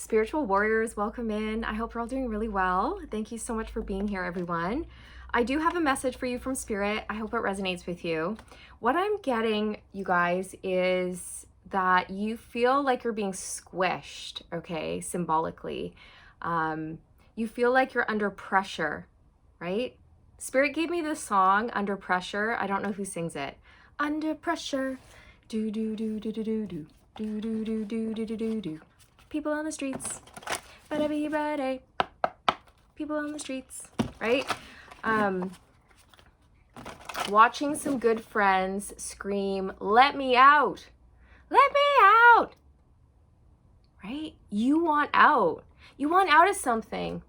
Spiritual warriors, welcome in. I hope you're all doing really well. Thank you so much for being here, everyone. I do have a message for you from Spirit. I hope it resonates with you. What I'm getting, you guys, is that you feel like you're being squished, okay, symbolically. You feel like you're under pressure, right? Spirit gave me this song, Under Pressure. I don't know who sings it. Under pressure, do do do do do do do do do do do do do do do. People on the streets, ba-da-bee-ba-day. People on the streets, right? Watching some good friends scream, "Let me out! Let me out!" Right? You want out. You want out of something.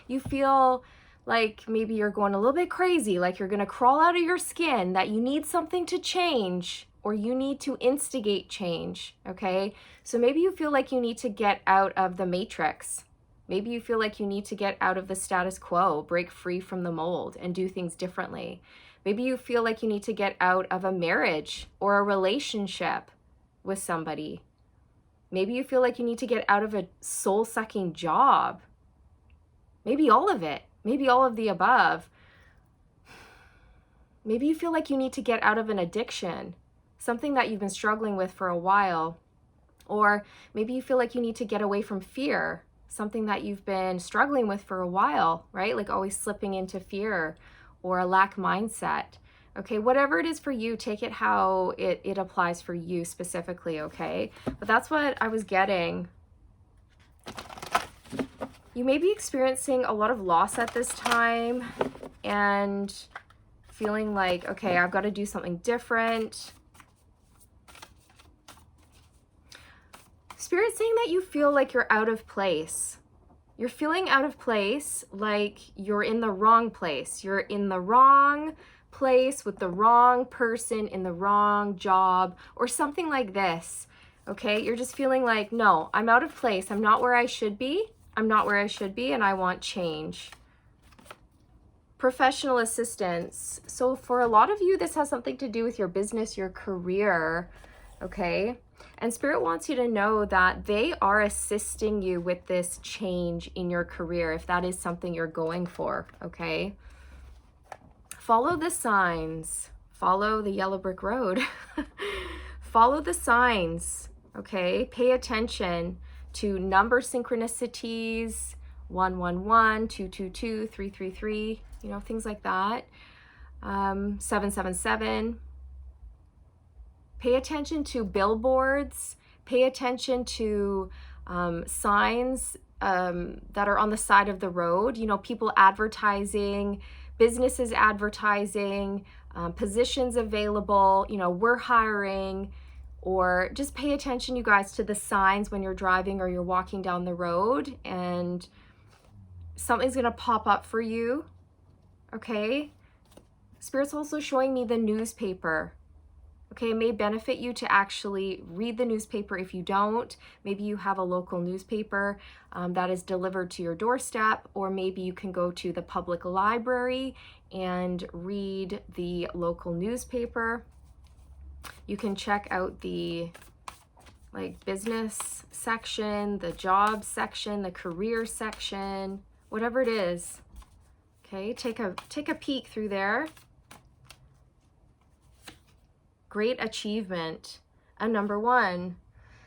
You feel like maybe you're going a little bit crazy, like you're going to crawl out of your skin, that you need something to change, or you need to instigate change, okay? So maybe you feel like you need to get out of the matrix. Maybe you feel like you need to get out of the status quo, break free from the mold, and do things differently. Maybe you feel like you need to get out of a marriage or a relationship with somebody. Maybe you feel like you need to get out of a soul-sucking job. Maybe all of it. Maybe all of the above. Maybe you feel like you need to get out of an addiction, something that you've been struggling with for a while. Or maybe you feel like you need to get away from fear, something that you've been struggling with for a while, right? Like always slipping into fear or a lack mindset. Okay, whatever it is for you, take it how it applies for you specifically, okay? But that's what I was getting. You may be experiencing a lot of loss at this time and feeling like, okay, I've got to do something different. Spirit's saying that you feel like you're out of place. You're feeling out of place, like you're in the wrong place. You're in the wrong place with the wrong person in the wrong job or something like this. Okay, you're just feeling like, no, I'm out of place. I'm not where I should be. I'm not where I should be, and I want change. Professional assistance. So for a lot of you, this has something to do with your business, your career, okay? And Spirit wants you to know that they are assisting you with this change in your career, if that is something you're going for, okay? Follow the signs. Follow the yellow brick road. Follow the signs, okay? Pay attention to number synchronicities, 111, 222, 333, you know, things like that. 777. Pay attention to billboards. Pay attention to signs that are on the side of the road. You know, people advertising, businesses advertising, positions available, you know, we're hiring. Or just pay attention, you guys, to the signs when you're driving or you're walking down the road, and something's going to pop up for you, okay? Spirit's also showing me the newspaper. Okay, it may benefit you to actually read the newspaper if you don't. Maybe you have a local newspaper that is delivered to your doorstep, or maybe you can go to the public library and read the local newspaper. You can check out the business section, the job section, the career section, whatever it is. Okay, take a peek through there. Great achievement, a number one.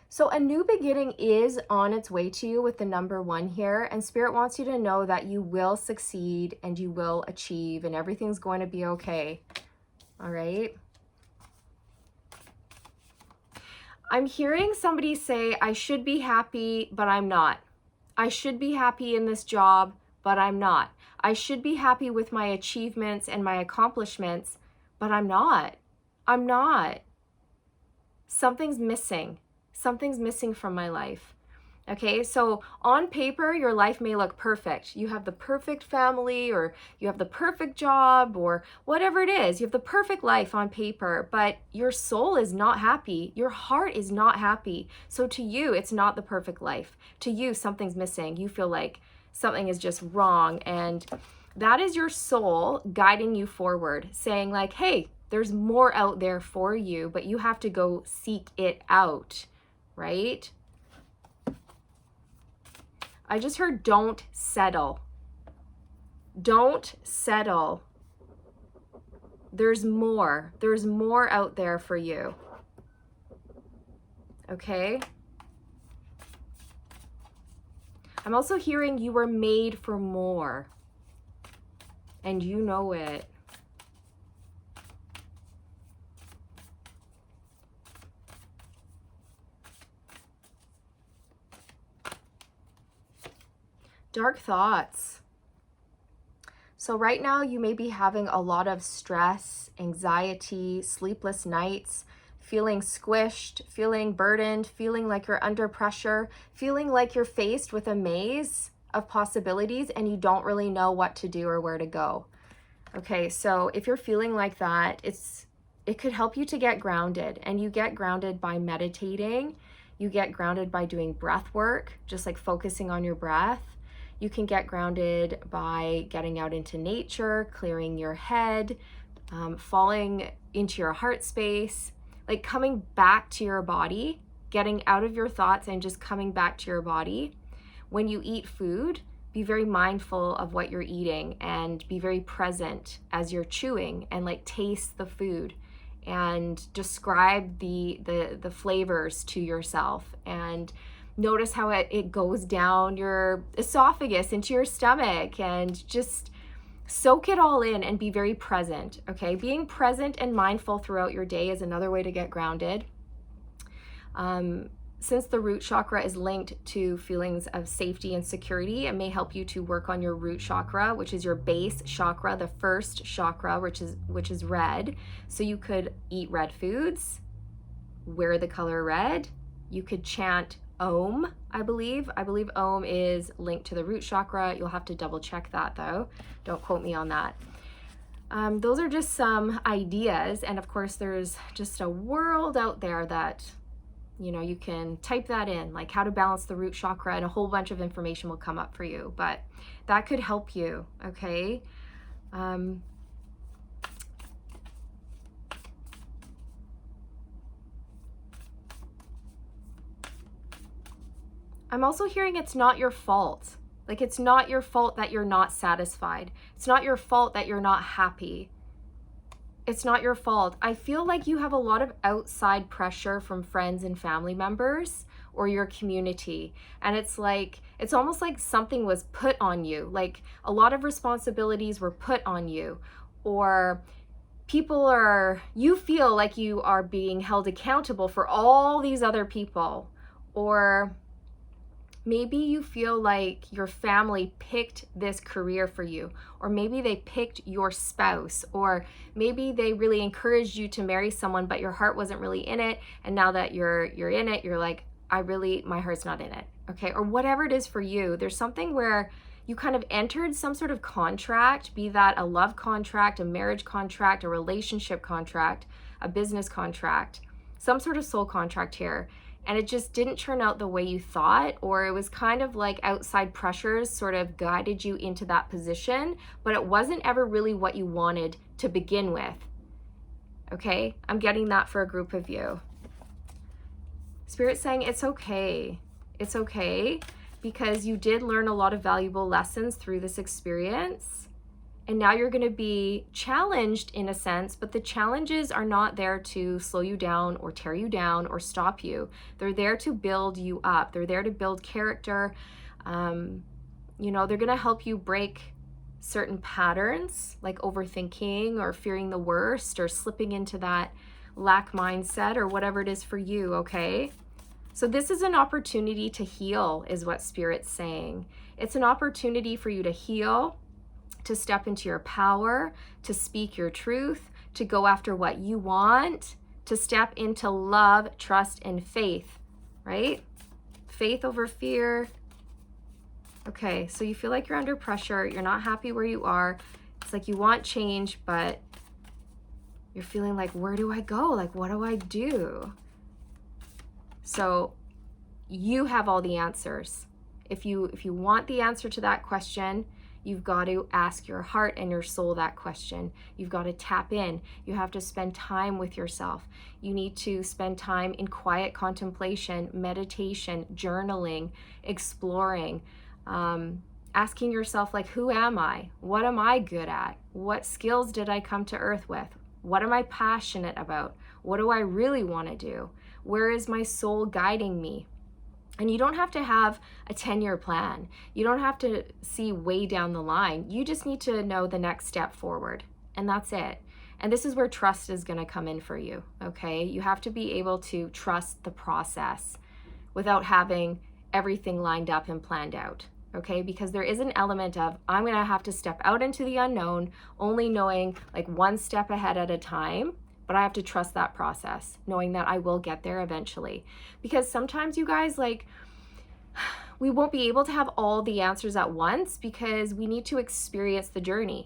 So a new beginning is on its way to you with the number one here, and Spirit wants you to know that you will succeed and you will achieve, and everything's going to be okay. All right. I'm hearing somebody say, I should be happy, but I'm not. I should be happy in this job, but I'm not. I should be happy with my achievements and my accomplishments, but I'm not. I'm not. Something's missing. Something's missing from my life. Okay, so on paper, your life may look perfect. You have the perfect family, or you have the perfect job, or whatever it is. You have the perfect life on paper, but your soul is not happy. Your heart is not happy. So to you, it's not the perfect life. To you, something's missing. You feel like something is just wrong. And that is your soul guiding you forward, saying like, hey, there's more out there for you, but you have to go seek it out, right? I just heard don't settle. Don't settle. There's more. There's more out there for you. Okay? I'm also hearing you were made for more. And you know it. Dark thoughts. So right now you may be having a lot of stress, anxiety, sleepless nights, feeling squished, feeling burdened, feeling like you're under pressure, feeling like you're faced with a maze of possibilities and you don't really know what to do or where to go. Okay, so if you're feeling like that, it could help you to get grounded, and you get grounded by meditating. You get grounded by doing breath work, just like focusing on your breath. You can get grounded by getting out into nature, clearing your head, falling into your heart space, like coming back to your body, getting out of your thoughts and just coming back to your body. When you eat food, be very mindful of what you're eating and be very present as you're chewing, and like taste the food and describe the flavors to yourself, and notice how it goes down your esophagus into your stomach, and just soak it all in and be very present. Okay, being present and mindful throughout your day is another way to get grounded. Since the root chakra is linked to feelings of safety and security, it may help you to work on your root chakra, which is your base chakra, the first chakra, which is red. So you could eat red foods, wear the color red. You could chant Om, I believe. I believe Om is linked to the root chakra. You'll have to double check that though. Don't quote me on that. Those are just some ideas. And of course, there's just a world out there that, you know, you can type that in, like how to balance the root chakra, and a whole bunch of information will come up for you. But that could help you, okay? I'm also hearing it's not your fault. Like, it's not your fault that you're not satisfied. It's not your fault that you're not happy. It's not your fault. I feel like you have a lot of outside pressure from friends and family members or your community. And it's almost like something was put on you. Like a lot of responsibilities were put on you, or you feel like you are being held accountable for all these other people. Or maybe you feel like your family picked this career for you, or maybe they picked your spouse, or maybe they really encouraged you to marry someone, but your heart wasn't really in it. And now that you're in it, you're like, my heart's not in it. Okay. Or whatever it is for you, there's something where you kind of entered some sort of contract, be that a love contract, a marriage contract, a relationship contract, a business contract, some sort of soul contract here. And it just didn't turn out the way you thought, or it was kind of like outside pressures sort of guided you into that position, but it wasn't ever really what you wanted to begin with. Okay, I'm getting that for a group of you. Spirit's saying it's okay. It's okay, because you did learn a lot of valuable lessons through this experience. And now you're going to be challenged in a sense, but the challenges are not there to slow you down or tear you down or stop you. They're there to build you up. They're there to build character. They're going to help you break certain patterns like overthinking or fearing the worst or slipping into that lack mindset or whatever it is for you, okay? So this is an opportunity to heal, is what Spirit's saying. It's an opportunity for you to heal, to step into your power, to speak your truth, to go after what you want, to step into love, trust, and faith, right? Faith over fear. Okay, so you feel like you're under pressure. You're not happy where you are. It's like you want change, but you're feeling like, where do I go? Like, what do I do? So you have all the answers. If you want the answer to that question, you've got to ask your heart and your soul that question. You've got to tap in. You have to spend time with yourself. You need to spend time in quiet contemplation, meditation, journaling, exploring, Asking yourself, like, who am I? What am I good at? What skills did I come to earth with? What am I passionate about? What do I really want to do? Where is my soul guiding me? And you don't have to have a 10-year plan. You don't have to see way down the line. You just need to know the next step forward. And that's it. And this is where trust is going to come in for you, okay? You have to be able to trust the process without having everything lined up and planned out, okay? Because there is an element of, I'm going to have to step out into the unknown, only knowing like one step ahead at a time, but I have to trust that process, knowing that I will get there eventually. Because sometimes, you guys, like, we won't be able to have all the answers at once because we need to experience the journey,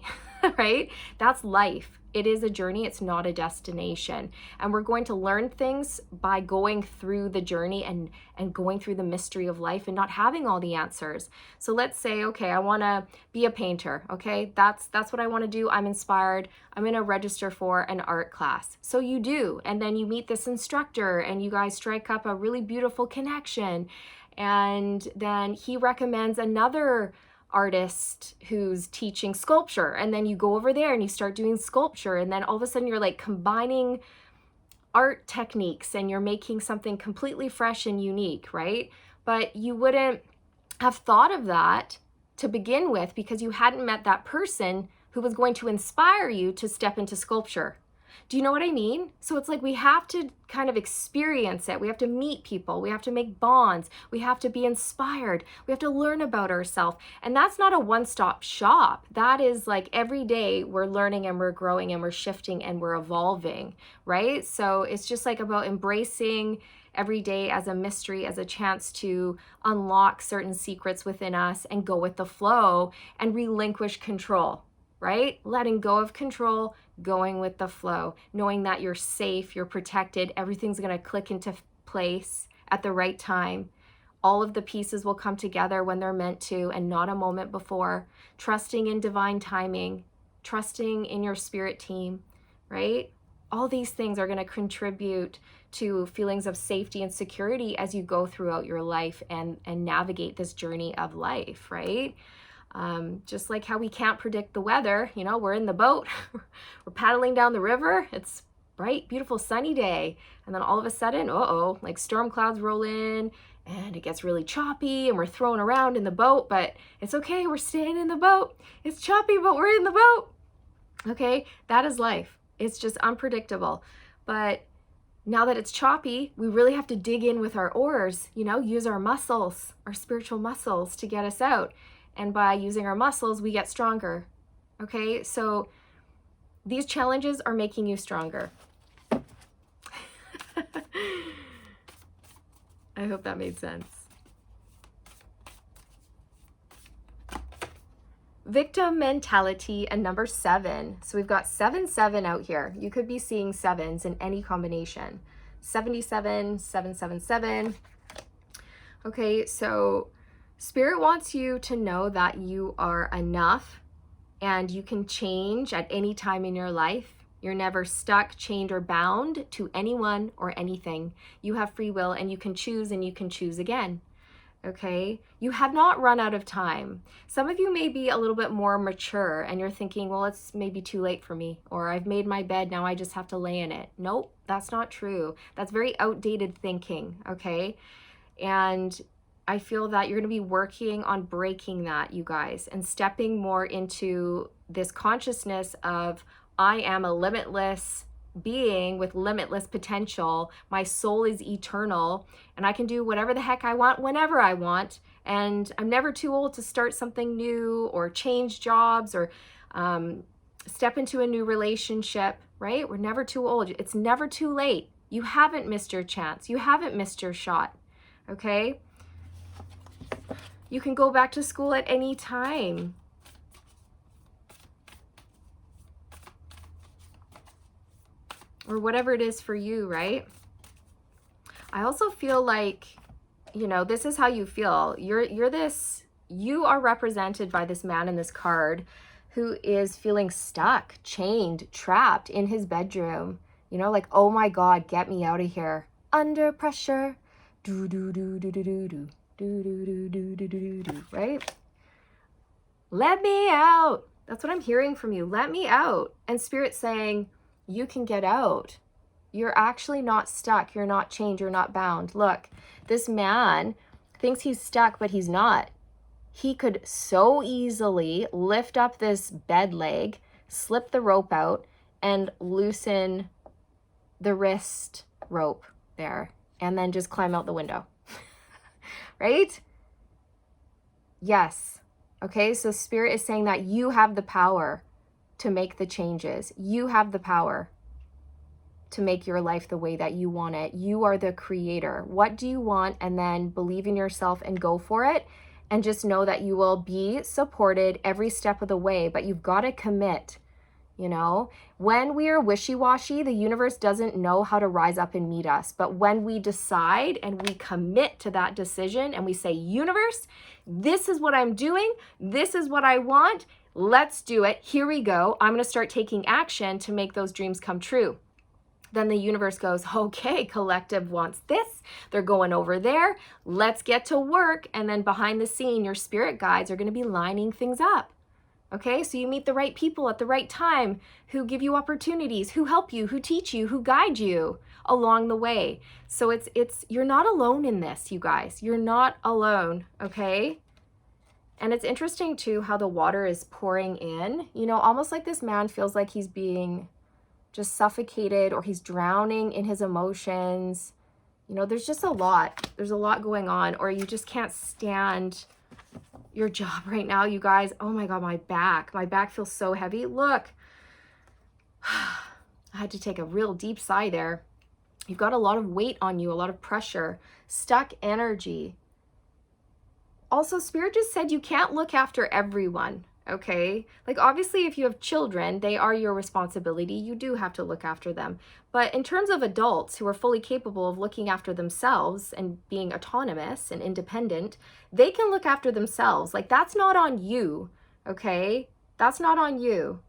right? That's life. It is a journey. It's not a destination. And we're going to learn things by going through the journey and going through the mystery of life and not having all the answers. So let's say, okay, I want to be a painter. Okay, that's what I want to do. I'm inspired. I'm going to register for an art class. So you do. And then you meet this instructor and you guys strike up a really beautiful connection. And then he recommends another artist who's teaching sculpture, and then you go over there and you start doing sculpture, and then all of a sudden you're like combining art techniques and you're making something completely fresh and unique, right? But you wouldn't have thought of that to begin with because you hadn't met that person who was going to inspire you to step into sculpture. Do you know what I mean? So it's like we have to kind of experience it. We have to meet people. We have to make bonds. We have to be inspired. We have to learn about ourselves. And that's not a one-stop shop. That is like every day we're learning and we're growing and we're shifting and we're evolving, right? So it's just like about embracing every day as a mystery, as a chance to unlock certain secrets within us and go with the flow and relinquish control, right? Letting go of control, going with the flow, knowing that you're safe, you're protected, everything's going to click into place at the right time. All of the pieces will come together when they're meant to and not a moment before. Trusting in divine timing, trusting in your spirit team, right? All these things are going to contribute to feelings of safety and security as you go throughout your life and navigate this journey of life, right? Just like how we can't predict the weather, you know, we're in the boat, we're paddling down the river, it's bright, beautiful, sunny day, and then all of a sudden, like storm clouds roll in, and it gets really choppy, and we're thrown around in the boat, but it's okay, we're staying in the boat. It's choppy, but we're in the boat. Okay, that is life. It's just unpredictable. But now that it's choppy, we really have to dig in with our oars, you know, use our muscles, our spiritual muscles to get us out. And by using our muscles, we get stronger. Okay, so these challenges are making you stronger. I hope that made sense. Victim mentality and number 7. So we've got 7-7 out here. You could be seeing 7s in any combination. 77, 777. Okay, so Spirit wants you to know that you are enough and you can change at any time in your life. You're never stuck, chained, or bound to anyone or anything. You have free will and you can choose again. Okay? You have not run out of time. Some of you may be a little bit more mature and you're thinking, well, it's maybe too late for me, or I've made my bed, now I just have to lay in it. Nope, that's not true. That's very outdated thinking, okay? And I feel that you're going to be working on breaking that, you guys, and stepping more into this consciousness of I am a limitless being with limitless potential. My soul is eternal and I can do whatever the heck I want whenever I want. And I'm never too old to start something new or change jobs or step into a new relationship, right? We're never too old. It's never too late. You haven't missed your chance. You haven't missed your shot, okay? You can go back to school at any time. Or whatever it is for you, right? I also feel like, you know, this is how you feel. You are represented by this man in this card who is feeling stuck, chained, trapped in his bedroom. You know, like, oh my God, get me out of here. Under pressure. Do, do, do, do, do, do, do. Right? Let me out. That's what I'm hearing from you. Let me out. And Spirit's saying, you can get out. You're actually not stuck. You're not chained. You're not bound. Look, this man thinks he's stuck, but he's not. He could so easily lift up this bed leg, slip the rope out, and loosen the wrist rope there, and then just climb out the window. Right? Yes. Okay, so Spirit is saying that you have the power to make the changes. You have the power to make your life the way that you want it. You are the creator. What do you want? And then believe in yourself and go for it. And just know that you will be supported every step of the way, but you've got to commit. You know, when we are wishy-washy, the universe doesn't know how to rise up and meet us. But when we decide and we commit to that decision and we say, universe, this is what I'm doing. This is what I want. Let's do it. Here we go. I'm going to start taking action to make those dreams come true. Then the universe goes, okay, collective wants this. They're going over there. Let's get to work. And then behind the scene, your spirit guides are going to be lining things up. Okay, so you meet the right people at the right time who give you opportunities, who help you, who teach you, who guide you along the way. So it's you're not alone in this, you guys. You're not alone, okay? And it's interesting too how the water is pouring in, you know, almost like this man feels like he's being just suffocated or he's drowning in his emotions. You know, there's just a lot. There's a lot going on, or you just can't stand your job right now, you guys. Oh my God, my back feels so heavy. Look, I had to take a real deep sigh there. You've got a lot of weight on you, a lot of pressure, stuck energy. Also, Spirit just said you can't look after everyone, okay? Like obviously if you have children, they are your responsibility. You do have to look after them. But in terms of adults who are fully capable of looking after themselves and being autonomous and independent, they can look after themselves. Like that's not on you, okay? That's not on you.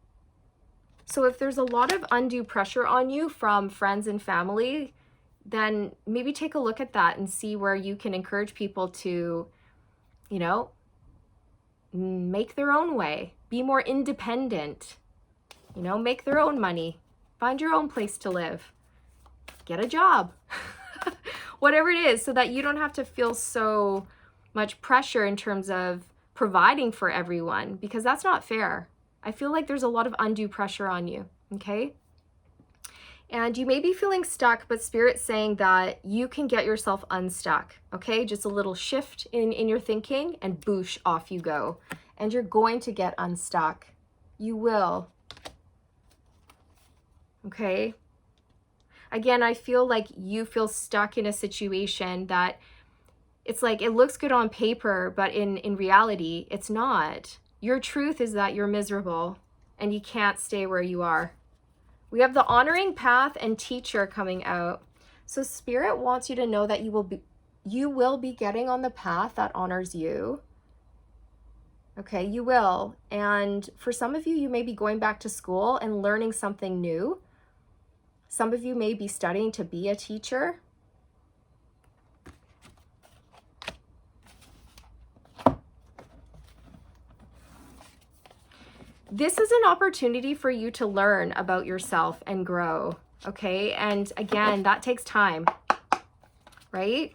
So if there's a lot of undue pressure on you from friends and family, then maybe take a look at that and see where you can encourage people to, you know, make their own way, be more independent, you know, make their own money, find your own place to live, get a job, whatever it is, so that you don't have to feel so much pressure in terms of providing for everyone, because that's not fair. I feel like there's a lot of undue pressure on you, okay? And you may be feeling stuck, but Spirit's saying that you can get yourself unstuck, okay? Just a little shift in your thinking and boosh, off you go. And you're going to get unstuck. You will. Okay? Again, I feel like you feel stuck in a situation that it's like it looks good on paper, but in reality, it's not. Your truth is that you're miserable and you can't stay where you are. We have the honoring path and teacher coming out. So Spirit wants you to know that you will be getting on the path that honors you. Okay, you will. And for some of you, you may be going back to school and learning something new. Some of you may be studying to be a teacher. This is an opportunity for you to learn about yourself and grow, okay? And again, that takes time, right?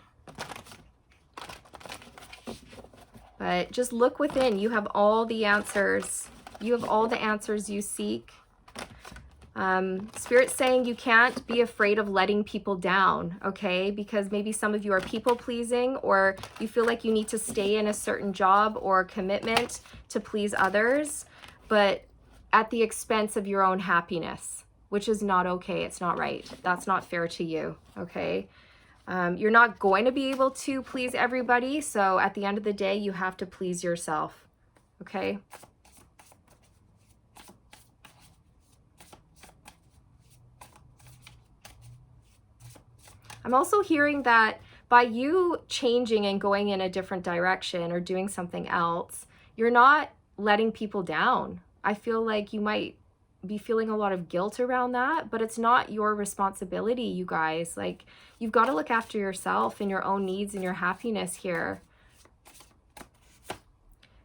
But just look within. You have all the answers. You have all the answers you seek. Spirit's saying you can't be afraid of letting people down, okay? Because maybe some of you are people pleasing, or you feel like you need to stay in a certain job or commitment to please others, but at the expense of your own happiness, which is not okay. It's not right. That's not fair to you, okay? You're not going to be able to please everybody, so at the end of the day, you have to please yourself, okay? I'm also hearing that by you changing and going in a different direction or doing something else, you're not letting people down. I feel like you might be feeling a lot of guilt around that, but it's not your responsibility, you guys. Like, you've got to look after yourself and your own needs and your happiness here,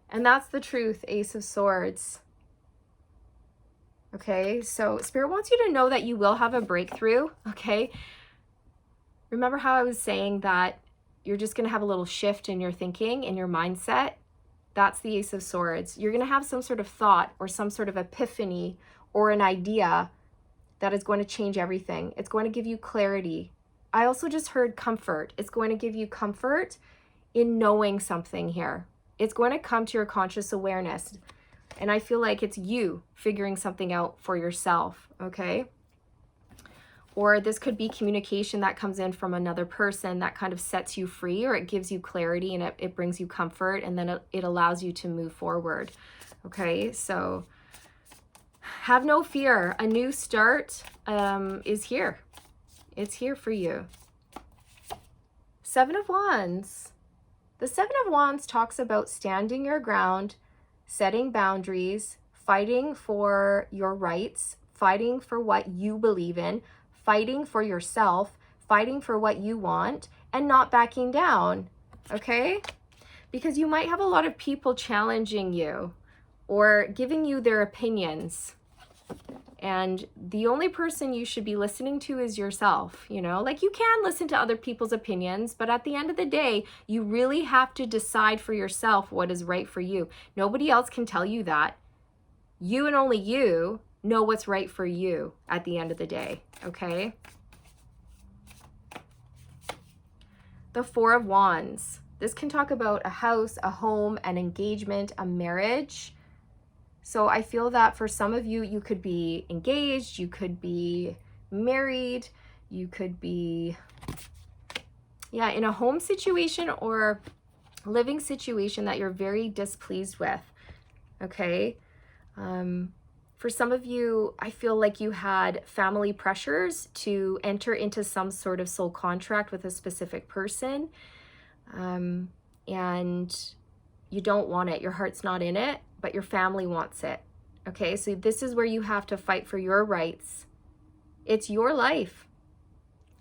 And that's the truth, Ace of Swords. Okay, so Spirit wants you to know that you will have a breakthrough, okay? Remember how I was saying that you're just going to have a little shift in your thinking, in your mindset? That's the Ace of Swords. You're going to have some sort of thought or some sort of epiphany or an idea that is going to change everything. It's going to give you clarity. I also just heard comfort. It's going to give you comfort in knowing something here. It's going to come to your conscious awareness. And I feel like it's you figuring something out for yourself, okay? Or this could be communication that comes in from another person that kind of sets you free, or it gives you clarity and it brings you comfort, and then it allows you to move forward, okay? So have no fear. A new start is here. It's here for you. Seven of Wands. The Seven of Wands talks about standing your ground, setting boundaries, fighting for your rights, fighting for what you believe in, fighting for yourself, fighting for what you want, and not backing down, okay? Because you might have a lot of people challenging you or giving you their opinions. And the only person you should be listening to is yourself, you know? Like, you can listen to other people's opinions, but at the end of the day, you really have to decide for yourself what is right for you. Nobody else can tell you that. You and only you know what's right for you at the end of the day, okay? The Four of Wands. This can talk about a house, a home, an engagement, a marriage. So I feel that for some of you, you could be engaged, you could be married, you could be, yeah, in a home situation or living situation that you're very displeased with, okay? For some of you, I feel like you had family pressures to enter into some sort of soul contract with a specific person, and you don't want it. Your heart's not in it, but your family wants it. Okay, so this is where you have to fight for your rights. It's your life.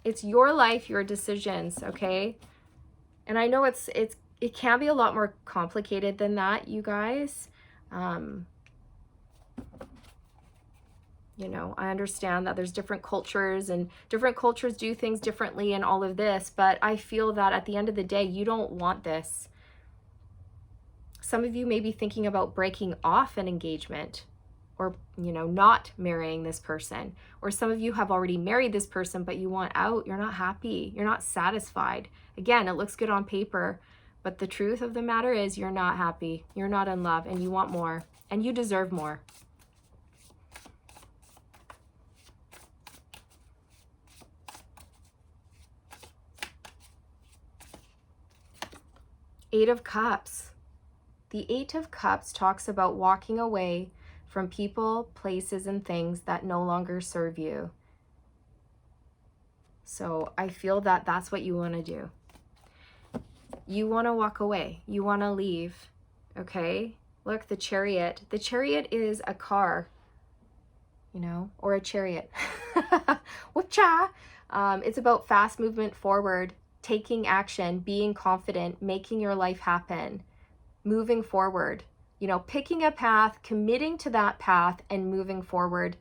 It's your life, your decisions, okay? And I know it can be a lot more complicated than that, you guys. You know, I understand that there's different cultures and different cultures do things differently and all of this, but I feel that at the end of the day, you don't want this. Some of you may be thinking about breaking off an engagement or, you know, not marrying this person. Or some of you have already married this person, but you want out. You're not happy. You're not satisfied. Again, it looks good on paper, but the truth of the matter is you're not happy. You're not in love and you want more and you deserve more. Eight of Cups. The Eight of Cups talks about walking away from people, places, and things that no longer serve you. So I feel that that's what you want to do. You want to walk away. You want to leave. Okay? Look, the Chariot. The Chariot is a car, you know, or a chariot. Whatcha? It's about fast movement forward, taking action, being confident, making your life happen, moving forward, you know, picking a path, committing to that path, and moving forward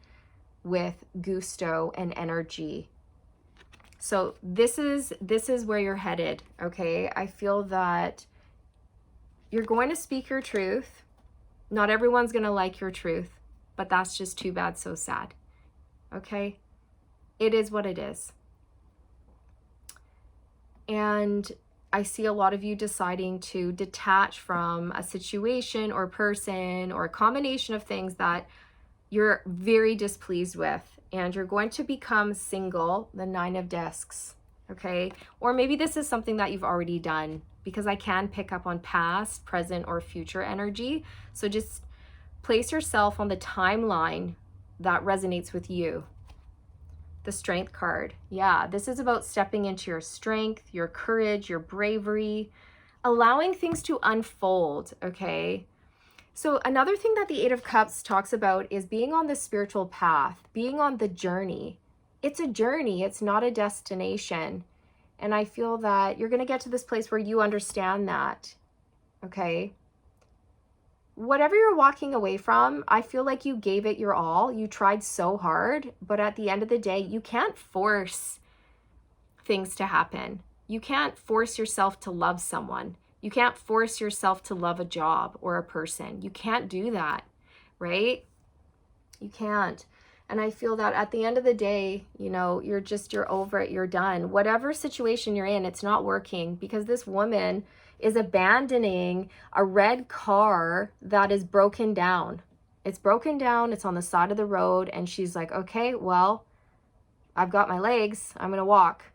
with gusto and energy. So this is where you're headed, okay? I feel that you're going to speak your truth. Not everyone's going to like your truth, but that's just too bad, so sad, okay? It is what it is. And I see a lot of you deciding to detach from a situation or person or a combination of things that you're very displeased with, and you're going to become single, the Nine of Discs, okay? Or maybe this is something that you've already done, because I can pick up on past, present, or future energy. So just place yourself on the timeline that resonates with you. The Strength card. Yeah, this is about stepping into your strength, your courage, your bravery, allowing things to unfold, okay? So another thing that the Eight of Cups talks about is being on the spiritual path, being on the journey. It's a journey, it's not a destination. And I feel that you're going to get to this place where you understand that, okay? whatever you're walking away from, I feel like you gave it your all. You tried so hard, but at the end of the day, you can't force things to happen. You can't force yourself to love someone. You can't force yourself to love a job or a person. You can't do that, right? You can't. And I feel that at the end of the day, you know, you're over it, you're done. Whatever situation you're in, it's not working, because this woman is abandoning a red car that is broken down. It's broken down, it's on the side of the road, and she's like, okay, well, I've got my legs, I'm gonna walk.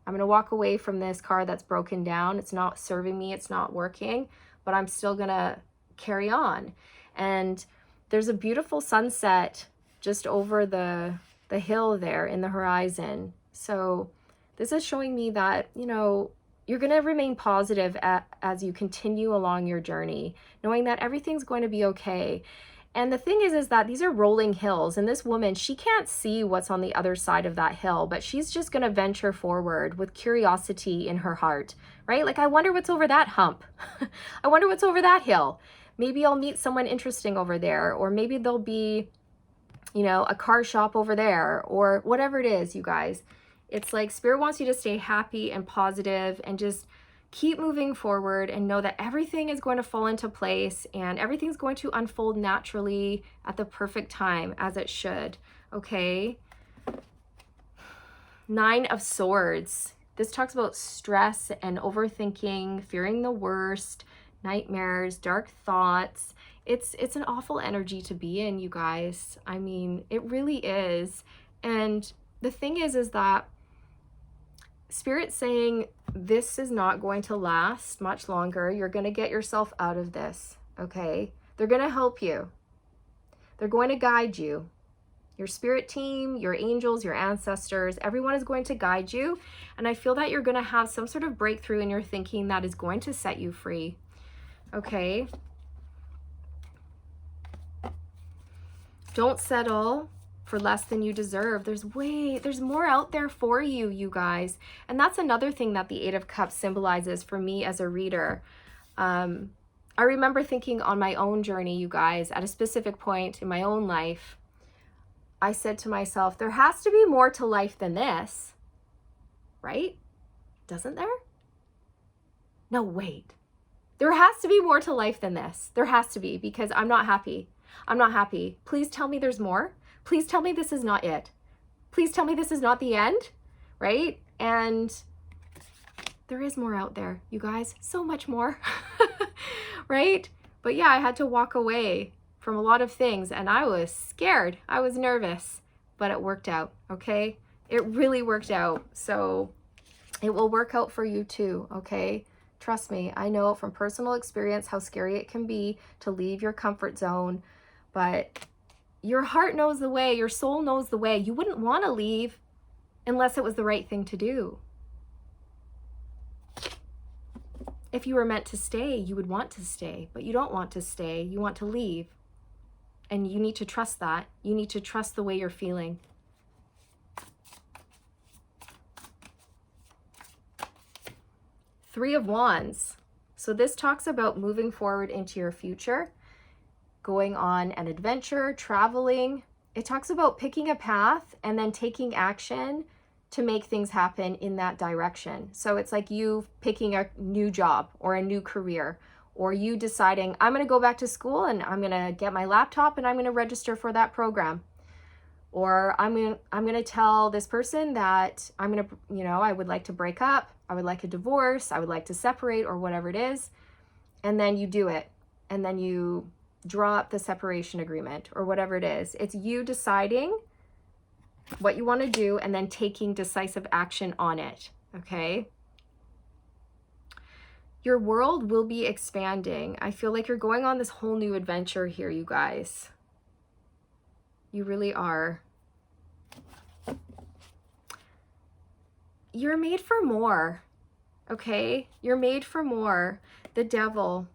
I'm gonna walk away from this car that's broken down. It's not serving me, it's not working, but I'm still gonna carry on. And there's a beautiful sunset just over the hill there in the horizon. So this is showing me that, you know, you're going to remain positive as you continue along your journey, knowing that everything's going to be okay. And the thing is that these are rolling hills, and this woman, she can't see what's on the other side of that hill, but she's just going to venture forward with curiosity in her heart, right? Like, I wonder what's over that hump. I wonder what's over that hill. Maybe I'll meet someone interesting over there, or maybe there'll be, you know, a car shop over there, or whatever it is, you guys. It's like Spirit wants you to stay happy and positive and just keep moving forward and know that everything is going to fall into place and everything's going to unfold naturally at the perfect time, as it should, okay? 9 of Swords. This talks about stress and overthinking, fearing the worst, nightmares, dark thoughts. It's an awful energy to be in, you guys. I mean, it really is. And the thing is that Spirit's saying this is not going to last much longer. You're going to get yourself out of this, okay? They're going to help you. They're going to guide you. Your spirit team, your angels, your ancestors, everyone is going to guide you. And I feel that you're going to have some sort of breakthrough in your thinking that is going to set you free, okay? Don't settle for less than you deserve. There's more out there for you, you guys. And that's another thing that the 8 of Cups symbolizes for me as a reader. I remember thinking on my own journey, you guys, at a specific point in my own life, I said to myself, there has to be more to life than this, right? Doesn't there? No, wait. There has to be more to life than this. There has to be, because I'm not happy. I'm not happy. Please tell me there's more. Please tell me this is not it. Please tell me this is not the end, right? And there is more out there, you guys, so much more, right? But yeah, I had to walk away from a lot of things, and I was scared. I was nervous, but it worked out, okay? It really worked out. So it will work out for you too, okay? Trust me, I know from personal experience how scary it can be to leave your comfort zone, but your heart knows the way, your soul knows the way. You wouldn't want to leave unless it was the right thing to do. If you were meant to stay, you would want to stay, but you don't want to stay. You want to leave. And you need to trust that. You need to trust the way you're feeling. Three of Wands. So this talks about moving forward into your future, going on an adventure, traveling. It talks about picking a path and then taking action to make things happen in that direction. So it's like you picking a new job or a new career, or you deciding, I'm going to go back to school and I'm going to get my laptop and I'm going to register for that program. Or I'm going to tell this person that I'm going to, you know, I would like to break up, I would like a divorce, I would like to separate, or whatever it is. And then you do it. And then you draw up the separation agreement or whatever it is. It's you deciding what you want to do and then taking decisive action on it, okay? Your world will be expanding. I feel like you're going on this whole new adventure here, you guys. You really are. You're made for more, okay? You're made for more. The devil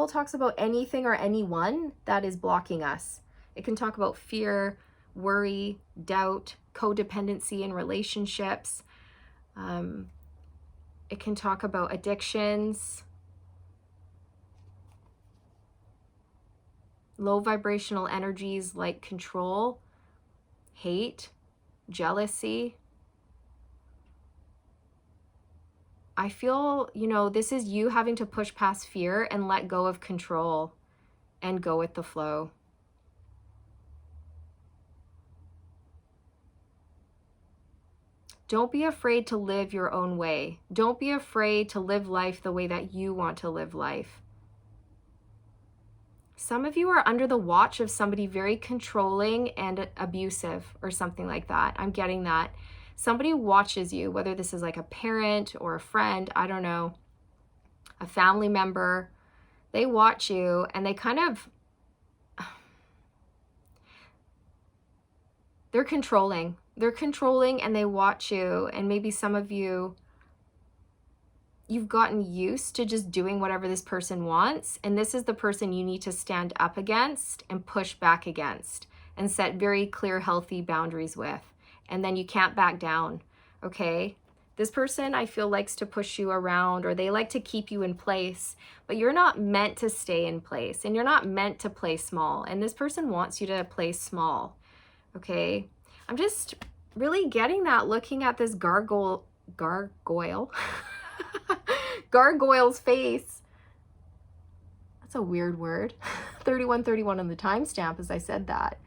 talks about anything or anyone that is blocking us. It can talk about fear, worry, doubt, codependency in relationships. It can talk about addictions. low vibrational energies like control, hate, jealousy. I feel, you know, this is you having to push past fear and let go of control and go with the flow. Don't be afraid to live your own way. Don't be afraid to live life the way that you want to live life. Some of you are under the watch of somebody very controlling and abusive or something like that. I'm getting that. Somebody watches you, whether this is like a parent or a friend, I don't know, a family member. They watch you and they kind of, they're controlling. They're controlling and they watch you. And maybe some of you, you've gotten used to just doing whatever this person wants. And this is the person you need to stand up against and push back against and set very clear, healthy boundaries with. And then you can't back down, okay? This person, I feel, likes to push you around, or they like to keep you in place, but you're not meant to stay in place and you're not meant to play small. And this person wants you to play small, okay? I'm just really getting that looking at this gargoyle, gargoyle's face. That's a weird word. 3131 on the timestamp as I said that.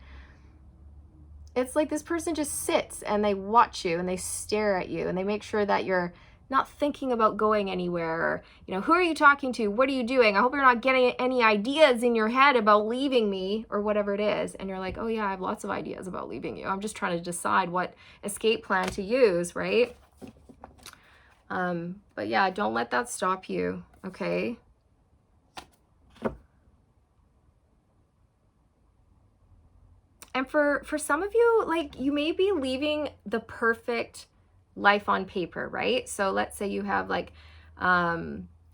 It's like this person just sits and they watch you and they stare at you and they make sure that you're not thinking about going anywhere. Or, you know, who are you talking to? What are you doing? I hope you're not getting any ideas in your head about leaving me or whatever it is. And you're like, oh yeah, I have lots of ideas about leaving you. I'm just trying to decide what escape plan to use, right? But yeah, don't let that stop you, okay? And for some of you, like, you may be leaving the perfect life on paper, right? So let's say you have like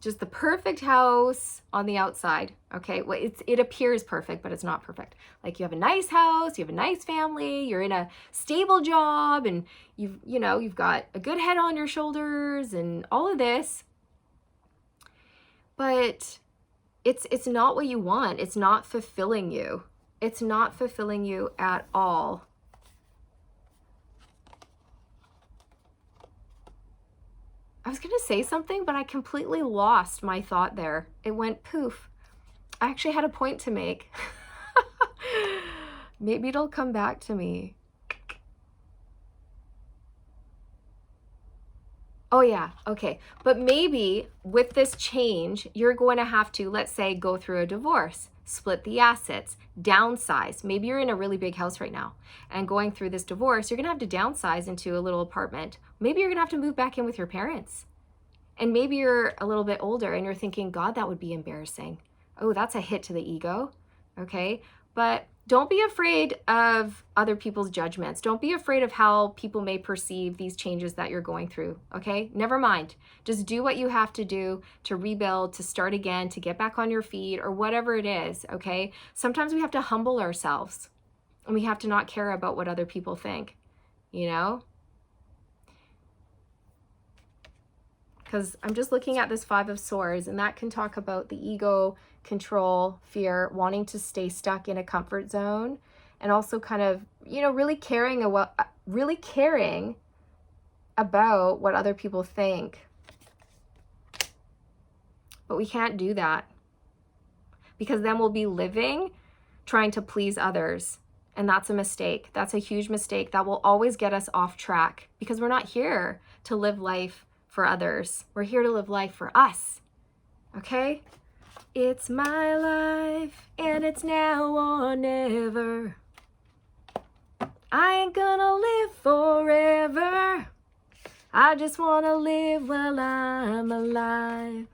just the perfect house on the outside, okay? Well, it appears perfect, but it's not perfect. Like you have a nice house, you have a nice family, you're in a stable job, and you've got a good head on your shoulders and all of this. But it's not what you want. It's not fulfilling you. It's not fulfilling you at all. I was going to say something, but I completely lost my thought there. It went poof. I actually had a point to make. Maybe it'll come back to me. Oh yeah, okay. But maybe with this change, you're going to have to, let's say, go through a divorce, split the assets, downsize. Maybe you're in a really big house right now and going through this divorce, you're going to have to downsize into a little apartment. Maybe you're going to have to move back in with your parents. And maybe you're a little bit older and you're thinking, God, that would be embarrassing. Oh, that's a hit to the ego. Okay. But don't be afraid of other people's judgments. Don't be afraid of how people may perceive these changes that you're going through. Okay. Never mind. Just do what you have to do to rebuild, to start again, to get back on your feet, or whatever it is. Okay. Sometimes we have to humble ourselves and we have to not care about what other people think, you know? Because I'm just looking at this 5 of Swords, and that can talk about the ego, control, fear, wanting to stay stuck in a comfort zone, and also kind of, really caring about what other people think. But we can't do that, because then we'll be living trying to please others. And that's a mistake. That's a huge mistake that will always get us off track, because we're not here to live life for others. We're here to live life for us. Okay? It's my life and it's now or never. I ain't gonna live forever. I just wanna live while I'm alive.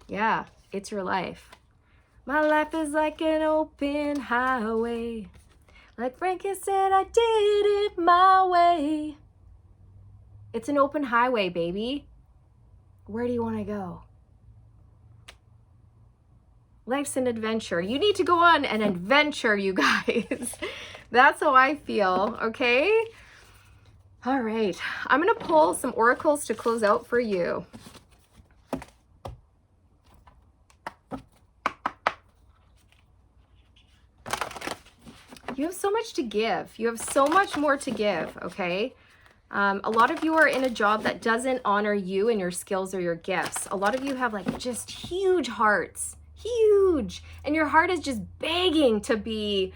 Yeah, it's your life. My life is like an open highway. Like Frankie said, I did it my way. It's an open highway, baby. Where do you want to go? Life's an adventure. You need to go on an adventure, you guys. That's how I feel, okay? All right. I'm going to pull some oracles to close out for you. You have so much to give. You have so much more to give, okay? A lot of you are in a job that doesn't honor you and your skills or your gifts. A lot of you have like just huge hearts, huge. And your heart is just begging to be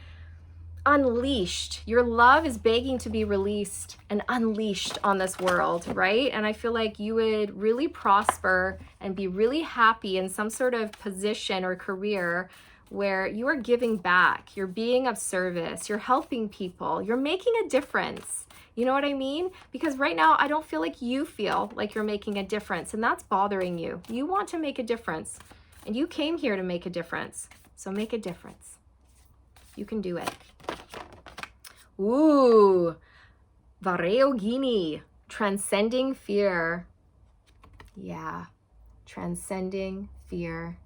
unleashed. Your love is begging to be released and unleashed on this world, right? And I feel like you would really prosper and be really happy in some sort of position or career where you are giving back, you're being of service, you're helping people, you're making a difference. You know what I mean? Because right now, I don't feel like you feel like you're making a difference, and that's bothering you. You want to make a difference, and you came here to make a difference. So make a difference. You can do it. Ooh, Vareogini, transcending fear. Yeah, transcending fear.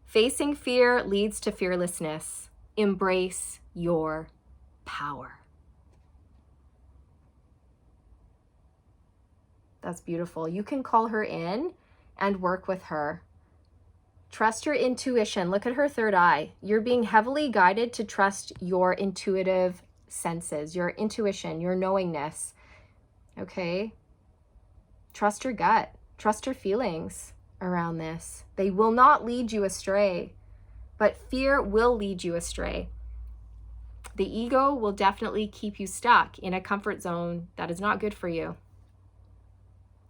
Facing fear leads to fearlessness. Embrace your power. That's beautiful. You can call her in and work with her. Trust your intuition. Look at her third eye. You're being heavily guided to trust your intuitive senses, your intuition, your knowingness. Okay? Trust your gut. Trust your feelings around this. They will not lead you astray, but fear will lead you astray. The ego will definitely keep you stuck in a comfort zone that is not good for you.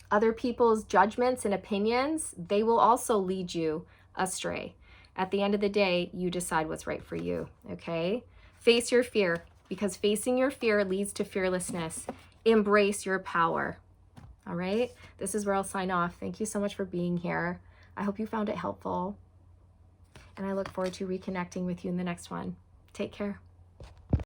Other people's judgments and opinions, they will also lead you astray. At the end of the day, you decide what's right for you, okay? Face your fear, because facing your fear leads to fearlessness. Embrace your power, all right? This is where I'll sign off. Thank you so much for being here. I hope you found it helpful, and I look forward to reconnecting with you in the next one. Take care.